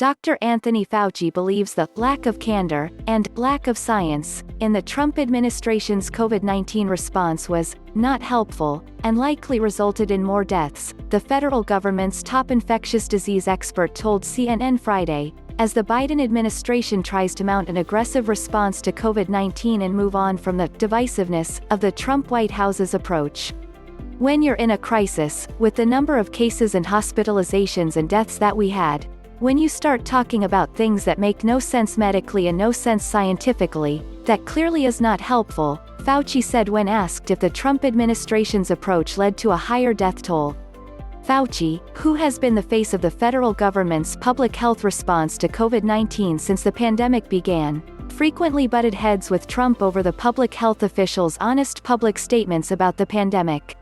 Dr. Anthony Fauci believes the lack of candor and lack of science in the Trump administration's COVID-19 response was not helpful and likely resulted in more deaths, the federal government's top infectious disease expert told CNN Friday, as the Biden administration tries to mount an aggressive response to COVID-19 and move on from the divisiveness of the Trump White House's approach. When you're in a crisis, with the number of cases and hospitalizations and deaths that we had, when you start talking about things that make no sense medically and no sense scientifically, that clearly is not helpful, Fauci said when asked if the Trump administration's approach led to a higher death toll. Fauci, who has been the face of the federal government's public health response to COVID-19 since the pandemic began, frequently butted heads with Trump over the public health official's honest public statements about the pandemic.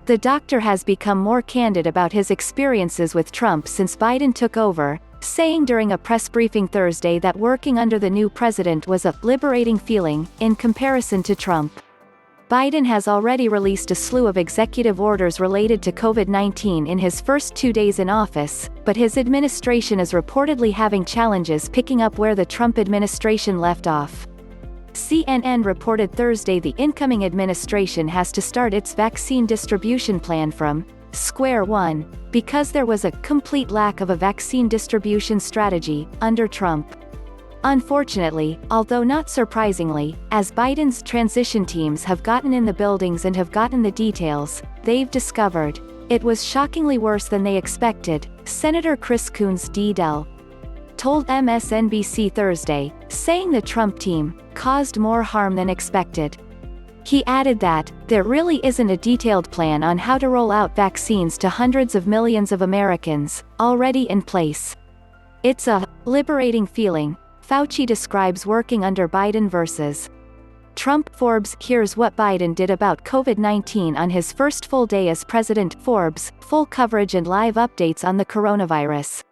The doctor has become more candid about his experiences with Trump since Biden took over, saying during a press briefing Thursday that working under the new president was a liberating feeling, in comparison to Trump. Biden has already released a slew of executive orders related to COVID-19 in his first 2 days in office, but his administration is reportedly having challenges picking up where the Trump administration left off. CNN reported Thursday the incoming administration has to start its vaccine distribution plan from square one, because there was a complete lack of a vaccine distribution strategy under Trump. Unfortunately, although not surprisingly, as Biden's transition teams have gotten in the buildings and have gotten the details, they've discovered it was shockingly worse than they expected, Senator Coons D-Del told MSNBC Thursday, saying the Trump team caused more harm than expected. He added that there really isn't a detailed plan on how to roll out vaccines to hundreds of millions of Americans, already in place. It's a liberating feeling, Fauci describes working under Biden versus Trump. Forbes. Here's what Biden did about COVID-19 on his first full day as president. Forbes, full coverage and live updates on the coronavirus.